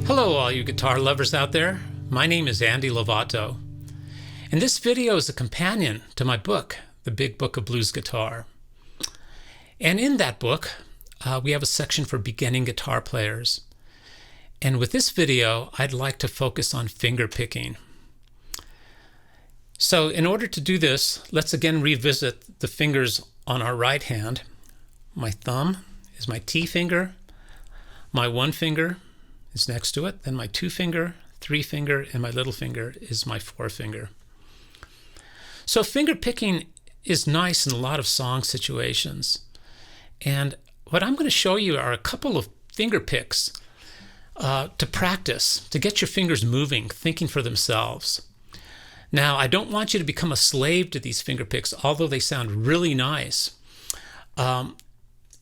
Hello all you guitar lovers out there. My name is Andy Lovato, and this video is a companion to my book, The Big Book of Blues Guitar. And in that book, we have a section for beginning guitar players. And with this video, I'd like to focus on finger picking. So in order to do this, let's again revisit the fingers on our right hand. My thumb is my T finger, my one finger is next to it, then my two finger, three finger, and my little finger is my forefinger. So finger picking is nice in a lot of song situations. And what I'm going to show you are a couple of finger picks to practice, to get your fingers moving, thinking for themselves. Now, I don't want you to become a slave to these finger picks, although they sound really nice.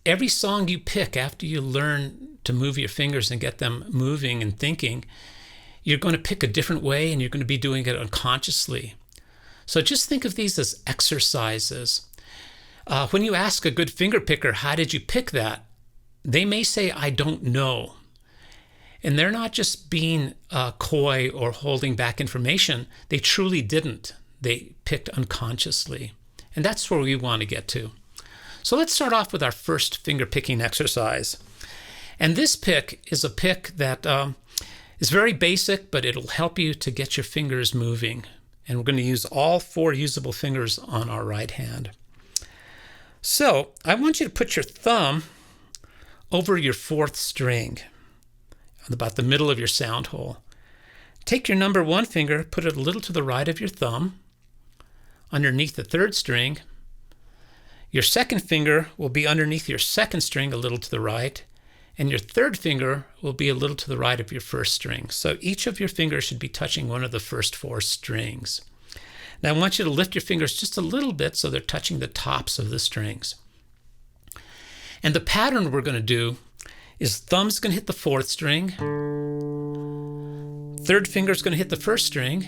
Every song you pick after you learn to move your fingers and get them moving and thinking, you're going to pick a different way and you're going to be doing it unconsciously. So just think of these as exercises. When you ask a good finger picker, how did you pick that? They may say, I don't know. And they're not just being coy or holding back information. They truly didn't. They picked unconsciously. And that's where we want to get to. So let's start off with our first finger picking exercise. And this pick is a pick that is very basic, but it'll help you to get your fingers moving. And we're going to use all four usable fingers on our right hand. So I want you to put your thumb over your fourth string, about the middle of your sound hole. Take your number one finger, put it a little to the right of your thumb, underneath the third string. Your second finger will be underneath your second string a little to the right, and your third finger will be a little to the right of your first string. So each of your fingers should be touching one of the first four strings. Now I want you to lift your fingers just a little bit so they're touching the tops of the strings. And the pattern we're going to do is thumb's going to hit the fourth string, third finger's going to hit the first string,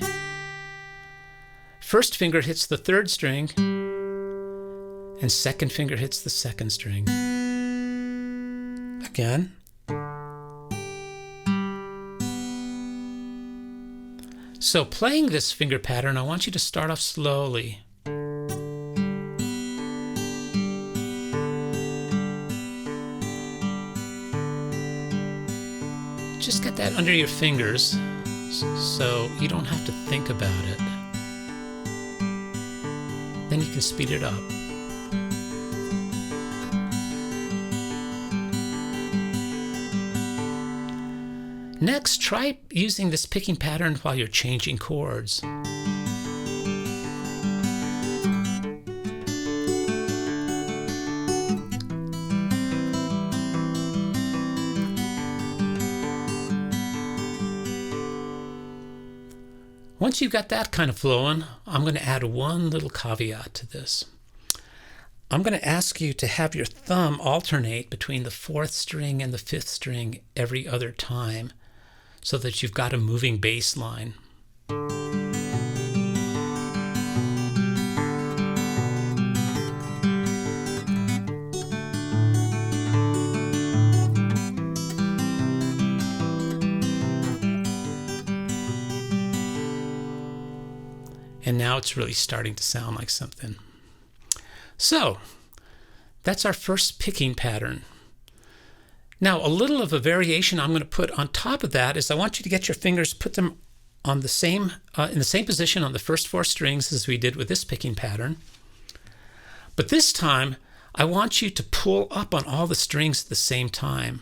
first finger hits the third string, and second finger hits the second string. Again. So playing this finger pattern, I want you to start off slowly. Just get that under your fingers so you don't have to think about it. Then you can speed it up. Next, try using this picking pattern while you're changing chords. Once you've got that kind of flowing, I'm going to add one little caveat to this. I'm going to ask you to have your thumb alternate between the fourth string and the fifth string every other time, so that you've got a moving bass line. And now it's really starting to sound like something. So, that's our first picking pattern. Now, a little of a variation I'm going to put on top of that is I want you to get your fingers, put them on the same in the same position on the first four strings as we did with this picking pattern. But this time, I want you to pull up on all the strings at the same time.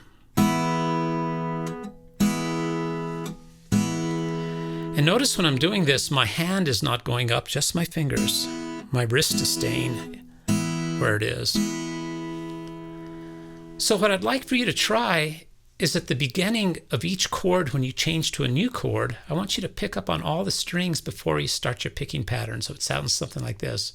And notice when I'm doing this, my hand is not going up, just my fingers. My wrist is staying where it is. So what I'd like for you to try is at the beginning of each chord, when you change to a new chord, I want you to pick up on all the strings before you start your picking pattern. So it sounds something like this.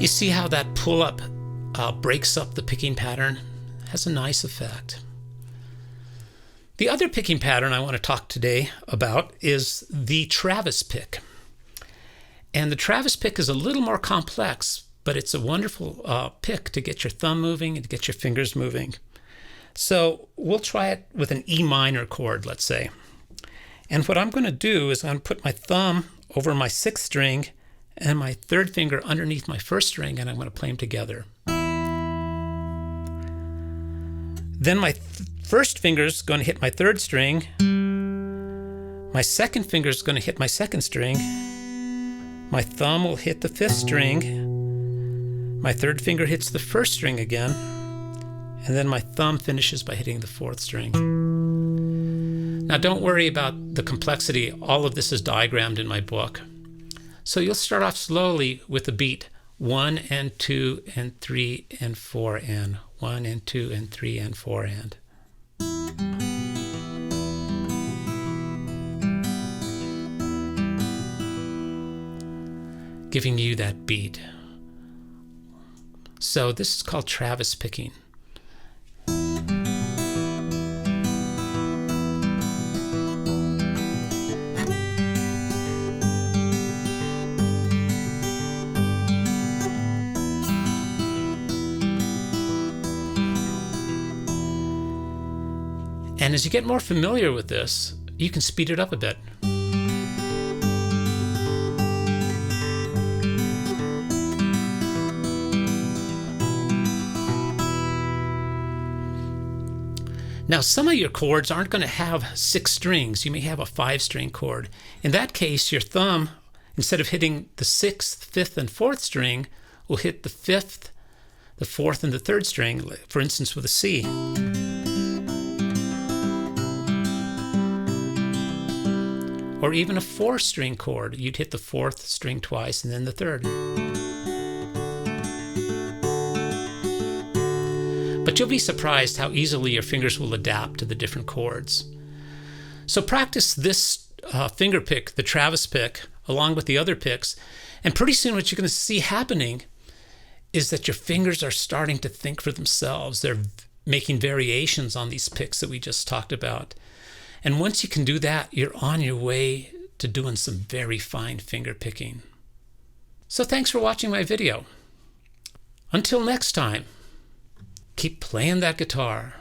You see how that pull-up breaks up the picking pattern? has a nice effect. The other picking pattern I want to talk today about is the Travis pick. And the Travis pick is a little more complex, but it's a wonderful pick to get your thumb moving and to get your fingers moving. So we'll try it with an E minor chord, let's say. And what I'm going to do is I'm going to put my thumb over my 6th string and my 3rd finger underneath my 1st string, and I'm going to play them together. Then my 1st finger is going to hit my 3rd string. My 2nd finger is going to hit my 2nd string. My thumb will hit the 5th string. My 3rd finger hits the 1st string again. And then my thumb finishes by hitting the 4th string. Now don't worry about the complexity. All of this is diagrammed in my book. So you'll start off slowly with the beat 1 and 2 and 3 and 4 and 1 and 2 and 3 and 4 and. Giving you that beat. So this is called Travis picking. And as you get more familiar with this, you can speed it up a bit. Now, some of your chords aren't going to have 6 strings. You may have a 5-string chord. In that case, your thumb, instead of hitting the 6th, 5th, and 4th string, will hit the 5th, the 4th, and the 3rd string, for instance, with a C. Or even a 4-string chord. You'd hit the 4th string twice and then the 3rd. But you'll be surprised how easily your fingers will adapt to the different chords. So practice this finger pick, the Travis pick, along with the other picks, and pretty soon what you're going to see happening is that your fingers are starting to think for themselves. They're making variations on these picks that we just talked about. And once you can do that, you're on your way to doing some very fine finger picking. So thanks for watching my video. Until next time, keep playing that guitar.